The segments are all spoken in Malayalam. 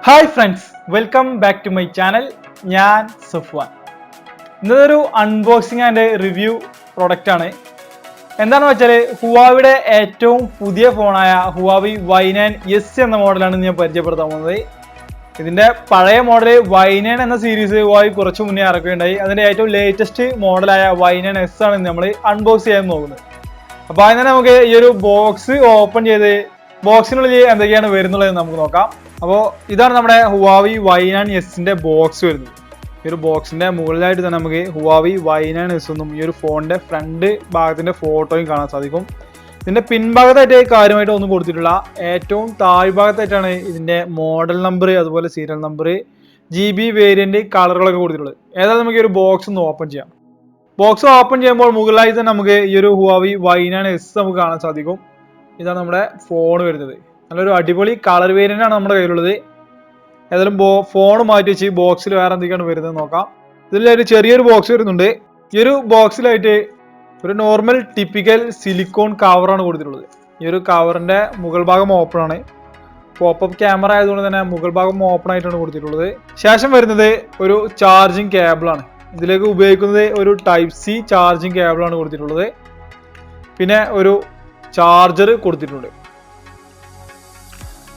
Hi friends, welcome back to my channel. ഞാൻ സഫ്വാൻ. ഇന്നൊരു അൺബോക്സിംഗ് ആൻഡ് റിവ്യൂ പ്രൊഡക്റ്റ് ആണ്. എന്താണെന്ന് വെച്ചാൽ ഹുവാവിയുടെ ഏറ്റവും പുതിയ ഫോണായ Huawei Y9S എന്ന മോഡലാണ് ഞാൻ പരിചയപ്പെടുത്താൻ പോകുന്നത്. ഇതിന്റെ പഴയ മോഡൽ Y9 എന്ന സീരീസ് Huawei കുറച്ച് മുന്നേ ഇറക്കുകയുണ്ടായി. അതിന്റെ ഏറ്റവും ലേറ്റസ്റ്റ് മോഡലായ Y9S ആണ് നമ്മൾ അൺബോക്സ് ചെയ്യാൻ നോക്കുന്നത്. അപ്പോൾ അതിന് നമുക്ക് ഈ ഒരു ബോക്സ് ഓപ്പൺ ചെയ്ത് ബോക്സിനുള്ളിൽ എന്തൊക്കെയാണ് വരുന്നുള്ളത് നമുക്ക് നോക്കാം. അപ്പോൾ ഇതാണ് നമ്മുടെ Huawei Y9S ബോക്സ് വരുന്നത്. ഈ ഒരു ബോക്സിന്റെ മുകളിലായിട്ട് തന്നെ നമുക്ക് Huawei Y9S എന്നും ഈ ഒരു ഫോണിന്റെ ഫ്രണ്ട് ഭാഗത്തിന്റെ ഫോട്ടോയും കാണാൻ സാധിക്കും. ഇതിന്റെ പിൻഭാഗത്തായിട്ട് കാര്യമായിട്ട് ഒന്നും കൊടുത്തിട്ടില്ല. ഏറ്റവും താഴ്ഭാഗത്തായിട്ടാണ് ഇതിന്റെ മോഡൽ നമ്പർ, അതുപോലെ സീരിയൽ നമ്പർ, GB വേരിയന്റ്, കളറുകളൊക്കെ കൊടുത്തിട്ടുള്ളത്. ഏതായാലും നമുക്ക് ഈ ഒരു ബോക്സ് ഒന്ന് ഓപ്പൺ ചെയ്യാം. ബോക്സ് ഓപ്പൺ ചെയ്യുമ്പോൾ മുകളിലായി തന്നെ നമുക്ക് ഈ ഒരു Huawei Y9S നമുക്ക് കാണാൻ സാധിക്കും. ഇതാണ് നമ്മുടെ ഫോൺ വരുന്നത്. നല്ലൊരു അടിപൊളി കളർ വേരിയന്റ് ആണ് നമ്മുടെ കയ്യിലുള്ളത്. ഏതായാലും ഫോൺ മാറ്റി വെച്ച് ബോക്സിൽ വേറെ എന്തൊക്കെയാണ് വരുന്നത് നോക്കാം. ഇതിലൊരു ചെറിയൊരു ബോക്സ് വരുന്നുണ്ട്. ഈ ഒരു ബോക്സിലായിട്ട് ഒരു നോർമൽ ടിപ്പിക്കൽ സിലിക്കോൺ കവറാണ് കൊടുത്തിട്ടുള്ളത്. ഈ ഒരു കവറിന്റെ മുകൾ ഭാഗം ഓപ്പൺ ആണ്. പോപ്പപ്പ് ക്യാമറ ആയതുകൊണ്ട് തന്നെ മുകൾ ഭാഗം ഓപ്പൺ ആയിട്ടാണ് കൊടുത്തിട്ടുള്ളത്. ശേഷം വരുന്നത് ഒരു ചാർജിങ് കേബിളാണ്. ഇതിലേക്ക് ഉപയോഗിക്കുന്നത് ഒരു Type C ചാർജിങ് കേബിളാണ് കൊടുത്തിട്ടുള്ളത്. പിന്നെ ഒരു ചാർജർ കൊടുത്തിട്ടുണ്ട്.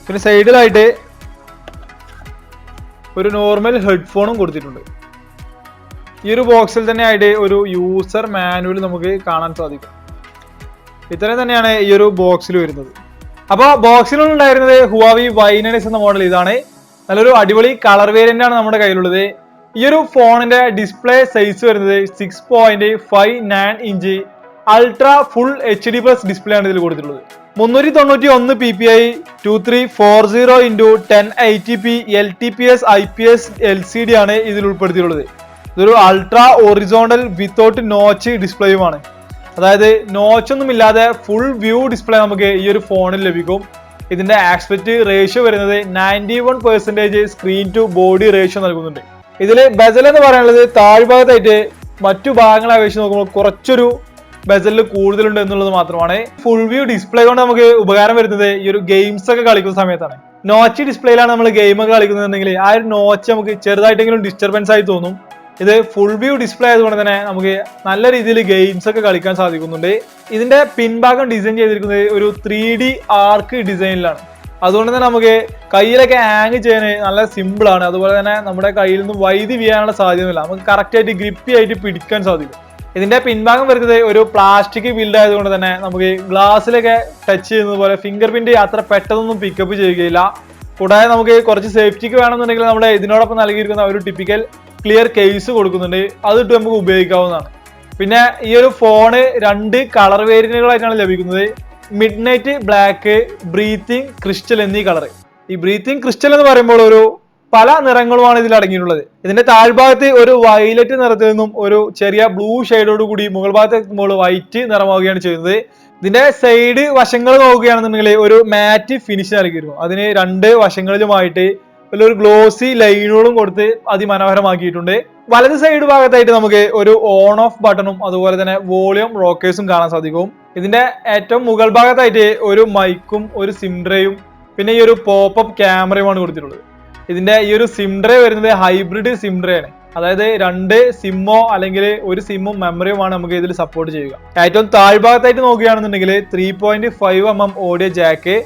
പിന്നെ സൈഡിലായിട്ട് ഒരു നോർമൽ ഹെഡ്ഫോണും കൊടുത്തിട്ടുണ്ട്. ഈ ഒരു ബോക്സിൽ തന്നെ ആയിട്ട് ഒരു യൂസർ മാനുവൽ നമുക്ക് കാണാൻ സാധിക്കും. ഇത്രയും തന്നെയാണ് ഈ ഒരു ബോക്സിൽ വരുന്നത്. അപ്പോൾ ബോക്സിലുണ്ടായിരുന്നത് Huawei Y9S എന്ന മോഡൽ ഇതാണ്. നല്ലൊരു അടിപൊളി കളർ വേരിയന്റ് ആണ് നമ്മുടെ കയ്യിലുള്ളത്. ഈ ഒരു ഫോണിന്റെ ഡിസ്പ്ലേ സൈസ് വരുന്നത് 6.59 inch ultra full HD+ display ആണ് ഇതിൽ കൊടുത്തിട്ടുള്ളത്. 391 ppi 2340 × 1080p LTPS IPS LCD ആണ് ഇതിൽ ഉൾപ്പെടുത്തിയിട്ടുള്ളത്. ഇതൊരു അൾട്രാ ഒറിസോണ്ടൽ വിത്തൗട്ട് നോച്ച് ഡിസ്പ്ലേയുമാണ്. അതായത് നോച്ച് ഒന്നും ഇല്ലാതെ ഫുൾ വ്യൂ ഡിസ്പ്ലേ നമുക്ക് ഈ ഒരു ഫോണിൽ ലഭിക്കും. ഇതിന്റെ ആസ്പെക്ട് റേഷ്യോ വരുന്നത് 91% സ്ക്രീൻ ടു ബോഡി റേഷ്യോ നൽകുന്നുണ്ട്. ഇതിൽ ബെസൽ എന്ന് പറയാനുള്ളത് താഴ്ഭാഗത്തായിട്ട് മറ്റു ഭാഗങ്ങളെ അപേക്ഷിച്ച് നോക്കുമ്പോൾ കുറച്ചൊരു ബെസലിൽ കൂടുതലുണ്ട് എന്നുള്ളത് മാത്രമാണ്. ഫുൾ വ്യൂ ഡിസ്പ്ലേ കൊണ്ട് നമുക്ക് ഉപകാരം വരുന്നത് ഈ ഒരു ഗെയിംസ് ഒക്കെ കളിക്കുന്ന സമയത്താണ്. നോച്ച് ഡിസ്പ്ലേയിലാണ് നമ്മൾ ഗെയിം ഒക്കെ കളിക്കുന്നുണ്ടെങ്കിൽ ആ ഒരു നോച്ച് നമുക്ക് ചെറുതായിട്ടെങ്കിലും ഡിസ്റ്റർബൻസ് ആയി തോന്നും. ഇത് ഫുൾ വ്യൂ ഡിസ്പ്ലേ ആയതുകൊണ്ട് തന്നെ നമുക്ക് നല്ല രീതിയിൽ ഗെയിംസ് ഒക്കെ കളിക്കാൻ സാധിക്കുന്നുണ്ട്. ഇതിന്റെ പിൻഭാഗം ഡിസൈൻ ചെയ്തിരിക്കുന്നത് ഒരു 3D ആർക്ക് ഡിസൈനിലാണ്. അതുകൊണ്ട് തന്നെ നമുക്ക് കയ്യിലൊക്കെ ഹാങ് ചെയ്യാൻ നല്ല സിമ്പിൾ ആണ്. അതുപോലെ തന്നെ നമ്മുടെ കയ്യിൽ നിന്ന് വൈദ്യുതി വീഴാനുള്ള സാധ്യതയില്ല. നമുക്ക് കറക്റ്റ് ആയിട്ട് ഗ്രിപ്പി ആയിട്ട് പിടിക്കാൻ സാധിക്കും. ഇതിന്റെ പിൻഭാഗം വരുന്നത് ഒരു പ്ലാസ്റ്റിക് ബിൽഡ് ആയതുകൊണ്ട് തന്നെ നമുക്ക് ഗ്ലാസ്സിലൊക്കെ ടച്ച് ചെയ്യുന്നത് പോലെ ഫിംഗർ പ്രിന്റ് അത്ര പെട്ടെന്നൊന്നും പിക്കപ്പ് ചെയ്യുകയില്ല. കൂടാതെ നമുക്ക് കുറച്ച് സേഫ്റ്റിക്ക് വേണമെന്നുണ്ടെങ്കിൽ നമ്മൾ ഇതിനോടൊപ്പം നൽകിയിരിക്കുന്ന ഒരു ടിപ്പിക്കൽ ക്ലിയർ കേസ് കൊടുക്കുന്നുണ്ട്. അതിട്ട് നമുക്ക് ഉപയോഗിക്കാവുന്നതാണ്. പിന്നെ ഈ ഒരു ഫോണ് 2 കളർ വേരിയന്റുകളായിട്ടാണ് ലഭിക്കുന്നത്. Mid night black, breathing crystal എന്നീ കളർ. ഈ ബ്രീത്തിങ് ക്രിസ്റ്റൽ എന്ന് പറയുമ്പോൾ ഒരു പല നിറങ്ങളുമാണ് ഇതിൽ അടങ്ങിയിട്ടുള്ളത്. ഇതിന്റെ താഴ്ഭാഗത്ത് ഒരു വയലറ്റ് നിറത്തിൽ നിന്നും ഒരു ചെറിയ ബ്ലൂ ഷെയ്ഡോട് കൂടി മുകൾ ഭാഗത്ത് എത്തുമ്പോൾ വൈറ്റ് നിറമാവുകയാണ് ചെയ്യുന്നത്. ഇതിന്റെ സൈഡ് വശങ്ങൾ നോക്കുകയാണെന്നുണ്ടെങ്കിൽ ഒരു മാറ്റ് ഫിനിഷ് നൽകിയിരുന്നു. അതിന് 2 വശങ്ങളിലുമായിട്ട് ഒരു ഗ്ലോസി ലൈനുകളും കൊടുത്ത് അതിമനോഹരമാക്കിയിട്ടുണ്ട്. വലത് സൈഡ് ഭാഗത്തായിട്ട് നമുക്ക് ഒരു ഓൺ ഓഫ് ബട്ടണും അതുപോലെ തന്നെ വോളിയം റോക്കേഴ്സും കാണാൻ സാധിക്കും. ഇതിന്റെ ഏറ്റവും മുകൾ ഭാഗത്തായിട്ട് ഒരു മൈക്കും ഒരു സിം ഡ്രൈവും പിന്നെ ഈ ഒരു പോപ്പപ്പ് ക്യാമറയുമാണ് കൊടുത്തിട്ടുള്ളത്. ഇതിന്റെ ഈ ഒരു സിം ഡ്രൈവ് വരുന്നത് ഹൈബ്രിഡ് സിം ഡ്രൈവ് ആണ്. അതായത് 2 സിമ്മോ അല്ലെങ്കിൽ ഒരു സിമ്മും മെമ്മറിയുമാണ് നമുക്ക് ഇതിൽ സപ്പോർട്ട് ചെയ്യുക. ഏറ്റവും താഴ്ഭാഗത്തായിട്ട് നോക്കുകയാണെന്നുണ്ടെങ്കിൽ 3.5 mm ഓഡിയോ ജാക്ക്,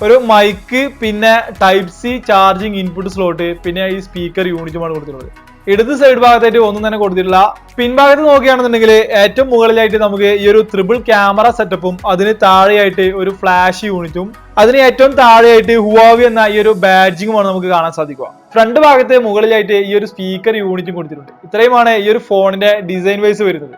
ഒരു മൈക്ക്, പിന്നെ Type C charging input slot, പിന്നെ ഈ സ്പീക്കർ യൂണിറ്റുമാണ് കൊടുത്തിട്ടുള്ളത്. ഇടത് സൈഡ് ഭാഗത്തായിട്ട് ഒന്നും തന്നെ കൊടുത്തിട്ടില്ല. പിൻഭാഗത്ത് നോക്കുകയാണെന്നുണ്ടെങ്കിൽ ഏറ്റവും മുകളിലായിട്ട് നമുക്ക് ഈ ഒരു ട്രിപ്പിൾ ക്യാമറ സെറ്റപ്പും അതിന് താഴെയായിട്ട് ഒരു ഫ്ലാഷ് യൂണിറ്റും അതിന് ഏറ്റവും താഴെയായിട്ട് Huawei എന്ന ഈ ഒരു ബാഡ്ജിങ്ങുമാണ് നമുക്ക് കാണാൻ സാധിക്കുക. ഫ്രണ്ട് ഭാഗത്ത് മുകളിലായിട്ട് ഈ ഒരു സ്പീക്കർ യൂണിറ്റും കൊടുത്തിട്ടുണ്ട്. ഇത്രയുമാണ് ഈ ഒരു ഫോണിന്റെ ഡിസൈൻ വൈസ് വരുന്നത്.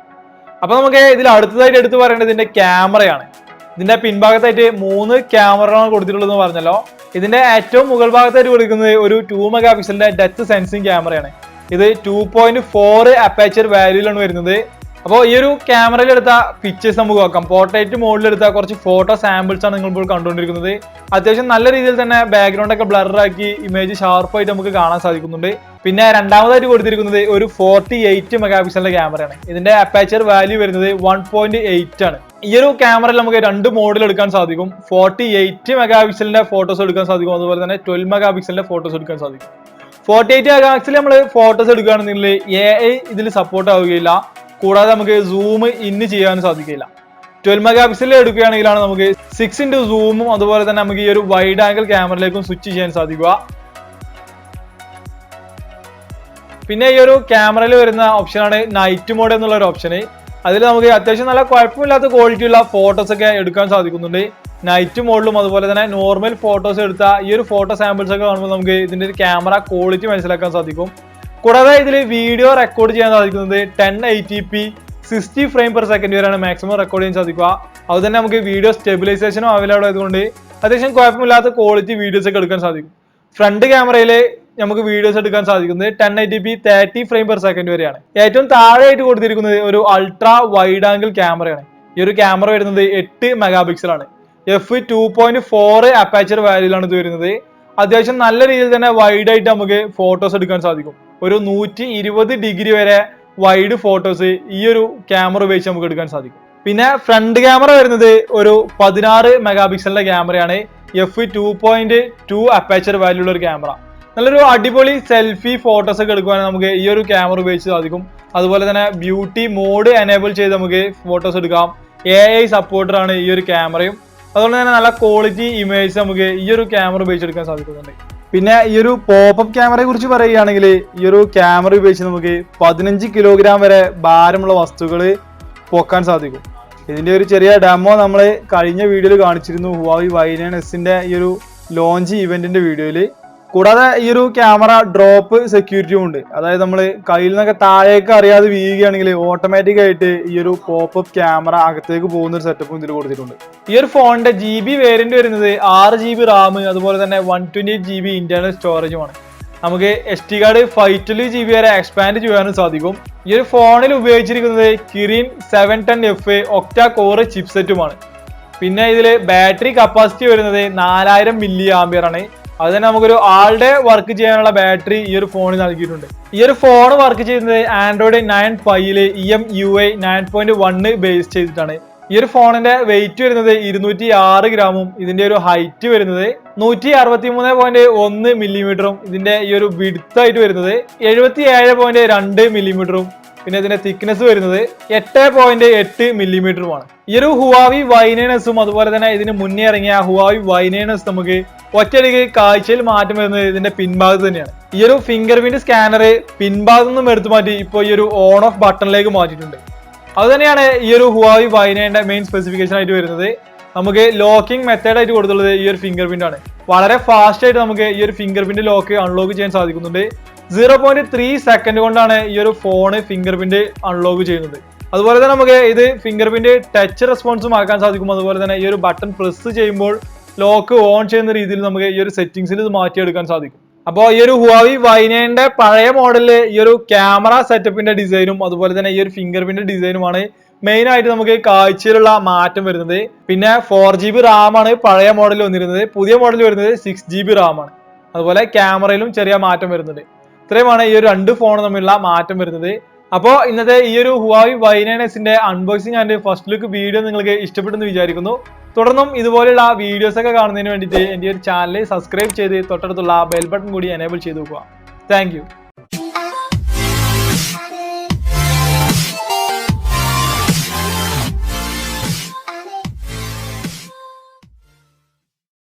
അപ്പൊ നമുക്ക് ഇതിൽ അടുത്തതായിട്ട് എടുത്തു പറയേണ്ടത് ഇതിന്റെ ക്യാമറയാണ്. ഇതിന്റെ പിൻഭാഗത്തായിട്ട് 3 ക്യാമറകളാണ് കൊടുത്തിട്ടുള്ളത് എന്ന് പറഞ്ഞല്ലോ. ഇതിന്റെ ഏറ്റവും മുകൾ ഭാഗത്തായിട്ട് കൊടുക്കുന്നത് ഒരു 2 MP ഡെപ്ത് സെൻസിങ് ക്യാമറയാണ്. ഇത് 2.4 അപ്പേച്ചർ വാല്യൂലാണ് വരുന്നത്. അപ്പോൾ ഈ ഒരു ക്യാമറയിൽ എടുത്ത പിക്ചേഴ്സ് നമുക്ക് നോക്കാം. പോർട്രേറ്റ് മോഡിൽ എടുത്ത കുറച്ച് ഫോട്ടോ സാമ്പിൾസ് ആണ് നിങ്ങൾ ഇപ്പോൾ കണ്ടുകൊണ്ടിരിക്കുന്നത്. അത്യാവശ്യം നല്ല രീതിയിൽ തന്നെ ബാക്ക്ഗ്രൗണ്ട് ഒക്കെ ബ്ലറാക്കി ഇമേജ് ഷാർപ്പായിട്ട് നമുക്ക് കാണാൻ സാധിക്കുന്നുണ്ട്. പിന്നെ രണ്ടാമതായിട്ട് കൊടുത്തിരിക്കുന്നത് ഒരു 48 MP ക്യാമറയാണ്. ഇതിന്റെ അപ്പേച്ചർ വാല്യൂ വരുന്നത് 1.8 ആണ്. ഈ ഒരു ക്യാമറയിൽ നമുക്ക് 2 മോഡിൽ എടുക്കാൻ സാധിക്കും. 48 മെഗാ പിക്സലിന്റെ ഫോട്ടോസ് എടുക്കാൻ സാധിക്കും, അതുപോലെ തന്നെ 12 മെഗാ പിക്സലിന്റെ ഫോട്ടോസ് എടുക്കാൻ സാധിക്കും. 48 മെഗാ പിക്സൽ നമ്മൾ ഫോട്ടോസ് എടുക്കുകയാണെന്നുണ്ടെങ്കിൽ AI ഇതിൽ സപ്പോർട്ട് ആവുകയില്ല, കൂടാതെ നമുക്ക് സൂം ഇൻ ചെയ്യാനും സാധിക്കില്ല. 12 മെഗാ പിക്സലിൽ എടുക്കുകയാണെങ്കിലാണ് നമുക്ക് 6x സൂമും അതുപോലെ തന്നെ നമുക്ക് ഈ ഒരു വൈഡ് ആംഗിൾ ക്യാമറയിലേക്കും സ്വിച്ച് ചെയ്യാൻ സാധിക്കുക. പിന്നെ ഈ ഒരു ക്യാമറയിൽ വരുന്ന ഓപ്ഷനാണ് നൈറ്റ് മോഡ് എന്നുള്ള ഒരു ഓപ്ഷന്. അതിൽ നമുക്ക് അത്യാവശ്യം നല്ല കുഴപ്പമില്ലാത്ത ക്വാളിറ്റിയുള്ള ഫോട്ടോസ് ഒക്കെ എടുക്കാൻ സാധിക്കുന്നുണ്ട് നൈറ്റ് മോഡിലും. അതുപോലെ തന്നെ നോർമൽ ഫോട്ടോസ് എടുത്ത ഈ ഒരു ഫോട്ടോ സാമ്പിൾസ് ഒക്കെ കാണുമ്പോൾ നമുക്ക് ഇതിന്റെ ഒരു ക്യാമറ ക്വാളിറ്റി മനസ്സിലാക്കാൻ സാധിക്കും. കൂടാതെ ഇതിൽ വീഡിയോ റെക്കോർഡ് ചെയ്യാൻ സാധിക്കുന്നത് 1080p 60 ഫ്രെയിം പെർ സെക്കൻഡ് വരെയാണ് മാക്സിമം റെക്കോർഡ് ചെയ്യാൻ സാധിക്കുക. അതുപോലെ തന്നെ നമുക്ക് വീഡിയോ സ്റ്റെബിലൈസേഷനും അവൈലബിൾ ആയതുകൊണ്ട് അത്യാവശ്യം കുഴപ്പമില്ലാത്ത ക്വാളിറ്റി വീഡിയോസ് ഒക്കെ എടുക്കാൻ സാധിക്കും. ഫ്രണ്ട് ക്യാമറയിൽ നമുക്ക് വീഡിയോസ് എടുക്കാൻ സാധിക്കുന്നത് 1080p 30 ഫ്രെയിം പെർ സെക്കൻഡ് വരെയാണ്. ഏറ്റവും താഴെയായിട്ട് കൊടുത്തിരിക്കുന്നത് ഒരു അൾട്രാ വൈഡ് ആംഗിൾ ക്യാമറയാണ്. ഈ ഒരു ക്യാമറ വരുന്നത് 8 മെഗാ പിക്സൽ ആണ്. f2.4 അപ്പാച്ചർ വാല്യൂലാണ് ഇത് വരുന്നത്. അത്യാവശ്യം നല്ല രീതിയിൽ തന്നെ വൈഡ് ആയിട്ട് നമുക്ക് ഫോട്ടോസ് എടുക്കാൻ സാധിക്കും. ഒരു 120 ഡിഗ്രി വരെ വൈഡ് ഫോട്ടോസ് ഈ ഒരു ക്യാമറ ഉപയോഗിച്ച് നമുക്ക് എടുക്കാൻ സാധിക്കും. പിന്നെ ഫ്രണ്ട് ക്യാമറ വരുന്നത് ഒരു 16 മെഗാ പിക്സലിന്റെ ക്യാമറയാണ്. f2.2 അപ്പാച്ചർ വാല്യൂ ഉള്ള ഒരു ക്യാമറ. നല്ലൊരു അടിപൊളി സെൽഫി ഫോട്ടോസ് ഒക്കെ എടുക്കുവാൻ നമുക്ക് ഈ ഒരു ക്യാമറ ഉപയോഗിച്ച് സാധിക്കും. അതുപോലെ തന്നെ ബ്യൂട്ടി മോഡ് എനേബിൾ ചെയ്ത് നമുക്ക് ഫോട്ടോസ് എടുക്കാം. AI സപ്പോർട്ടർ ആണ് ഈ ഒരു ക്യാമറയും. അതുകൊണ്ട് തന്നെ നല്ല ക്വാളിറ്റി ഇമേജ് നമുക്ക് ഈ ഒരു ക്യാമറ ഉപയോഗിച്ചെടുക്കാൻ സാധിക്കുന്നുണ്ട്. പിന്നെ ഈ ഒരു പോപ്പപ്പ് ക്യാമറയെ കുറിച്ച് പറയുകയാണെങ്കിൽ ഈ ഒരു ക്യാമറ ഉപയോഗിച്ച് നമുക്ക് 15 കിലോഗ്രാം വരെ ഭാരമുള്ള വസ്തുക്കൾ പൊക്കാൻ സാധിക്കും. ഇതിന്റെ ഒരു ചെറിയ ഡെമോ നമ്മൾ കഴിഞ്ഞ വീഡിയോയിൽ കാണിച്ചിരുന്നു, Huawei Y9S ഈ ഒരു ലോഞ്ച് ഇവന്റിന്റെ വീഡിയോയിൽ. കൂടാതെ ഈ ഒരു ക്യാമറ ഡ്രോപ്പ് സെക്യൂരിറ്റിയും ഉണ്ട്. അതായത് നമ്മൾ കയ്യിൽ നിന്നൊക്കെ താഴേക്ക് അറിയാതെ വീഴുകയാണെങ്കിൽ ഓട്ടോമാറ്റിക് ആയിട്ട് ഈ ഒരു പോപ്പപ്പ് ക്യാമറ അകത്തേക്ക് പോകുന്ന ഒരു സെറ്റപ്പും ഇതിൽ കൊടുത്തിട്ടുണ്ട്. ഈ ഒരു ഫോണിന്റെ GB വേരിയന്റ് വരുന്നത് 6GB റാം, അതുപോലെ തന്നെ 128GB ഇന്റർണൽ സ്റ്റോറേജുമാണ്. നമുക്ക് SD കാർഡ് 512GB വരെ എക്സ്പാൻഡ് ചെയ്യാനും സാധിക്കും. ഈ ഒരു ഫോണിൽ ഉപയോഗിച്ചിരിക്കുന്നത് Kirin 710F Octa-core ചിപ്സെറ്റുമാണ്. പിന്നെ ഇതിൽ ബാറ്ററി കപ്പാസിറ്റി വരുന്നത് 4000 mAh ആണ്. അത് തന്നെ നമുക്കൊരു ആളുടെ വർക്ക് ചെയ്യാനുള്ള ബാറ്ററി ഈ ഒരു ഫോണിൽ നൽകിയിട്ടുണ്ട്. ഈ ഒരു ഫോൺ വർക്ക് ചെയ്യുന്നത് Android 9 Pieല് EMUI 9.1 ബേസ് ചെയ്തിട്ടാണ്. ഈ ഒരു ഫോണിന്റെ വെയിറ്റ് വരുന്നത് 206 ഗ്രാമും ഇതിന്റെ ഒരു ഹൈറ്റ് വരുന്നത് 163.1 മില്ലിമീറ്ററും ഇതിന്റെ ഈ ഒരു വിഡ്ത്ത് ആയിട്ട് വരുന്നത് 77.2 മില്ലിമീറ്ററും പിന്നെ ഇതിന്റെ തിക്നെസ് വരുന്നത് 8.8 മില്ലിമീറ്ററുമാണ്. ഈ ഒരു Huawei Y9S അതുപോലെ തന്നെ ഇതിന് മുന്നേ ഇറങ്ങിയ Huawei Y9S നമുക്ക് ഒറ്റയടിക്ക് കാഴ്ചയിൽ മാറ്റം വരുന്നത് ഇതിന്റെ പിൻഭാഗത്ത് തന്നെയാണ്. ഈ ഒരു ഫിംഗർ പ്രിന്റ് സ്കാനർ പിൻഭാഗത്ത് നിന്നും എടുത്തു മാറ്റി ഇപ്പോൾ ഈ ഒരു ഓൺ ഓഫ് ബട്ടണിലേക്ക് മാറ്റിയിട്ടുണ്ട്. അത് തന്നെയാണ് ഈ ഒരു Huawei Y9ന്റെ മെയിൻ സ്പെസിഫിക്കേഷൻ ആയിട്ട് വരുന്നത്. നമുക്ക് ലോക്കിംഗ് മെത്തേഡ് ആയിട്ട് കൊടുത്തുള്ളത് ഈ ഒരു ഫിംഗർ പ്രിന്റ് ആണ്. വളരെ ഫാസ്റ്റ് ആയിട്ട് നമുക്ക് ഈ ഒരു ഫിംഗർ പ്രിന്റ് ലോക്ക് അൺലോക്ക് ചെയ്യാൻ സാധിക്കുന്നുണ്ട്. 0.3 സെക്കൻഡ് കൊണ്ടാണ് ഈ ഒരു ഫോണ് ഫിംഗർ പ്രിന്റ് അൺലോക്ക് ചെയ്യുന്നത്. അതുപോലെ തന്നെ നമുക്ക് ഇത് ഫിംഗർ പ്രിന്റ് ടച്ച് റെസ്പോൺസും ആക്കാൻ സാധിക്കും. അതുപോലെ തന്നെ ഈ ഒരു ബട്ടൺ പ്രസ് ചെയ്യുമ്പോൾ ലോക്ക് ഓൺ ചെയ്യുന്ന രീതിയിൽ നമുക്ക് ഈ ഒരു സെറ്റിംഗ്സിൽ ഇത് മാറ്റിയെടുക്കാൻ സാധിക്കും. അപ്പോൾ ഈ ഒരു Huawei Y9ന്റെ പഴയ മോഡലില് ഈ ഒരു ക്യാമറ സെറ്റപ്പിന്റെ ഡിസൈനും അതുപോലെ തന്നെ ഈ ഒരു ഫിംഗർ പ്രിന്റ് ഡിസൈനുമാണ് മെയിൻ ആയിട്ട് നമുക്ക് കാഴ്ചയിലുള്ള മാറ്റം വരുന്നത്. പിന്നെ 4GB റാം ആണ് പഴയ മോഡൽ വന്നിരുന്നത്, പുതിയ മോഡൽ വരുന്നത് 6GB റാം ആണ്. അതുപോലെ ക്യാമറയിലും ചെറിയ മാറ്റം വരുന്നുണ്ട്. ഇത്രയുമാണ് ഈ ഒരു 2 ഫോണും തമ്മിലുള്ള മാറ്റം വരുന്നത്. അപ്പോൾ ഇന്നത്തെ ഈ ഒരു Huawei Y9Sന്റെ unboxing and first look video നിങ്ങൾക്ക് ഇഷ്ടപ്പെട്ടെന്ന് വിചാരിക്കുന്നു. തുടർന്നും ഇതുപോലെയുള്ള വീഡിയോസ് ഒക്കെ കാണുന്നതിന് വേണ്ടിയിട്ട് എൻ്റെ ഒരു ചാനൽ സബ്സ്ക്രൈബ് ചെയ്ത് തൊട്ടടുത്തുള്ള ബെൽ ബട്ടൺ കൂടി എനേബിൾ ചെയ്ത് നോക്കുക. താങ്ക്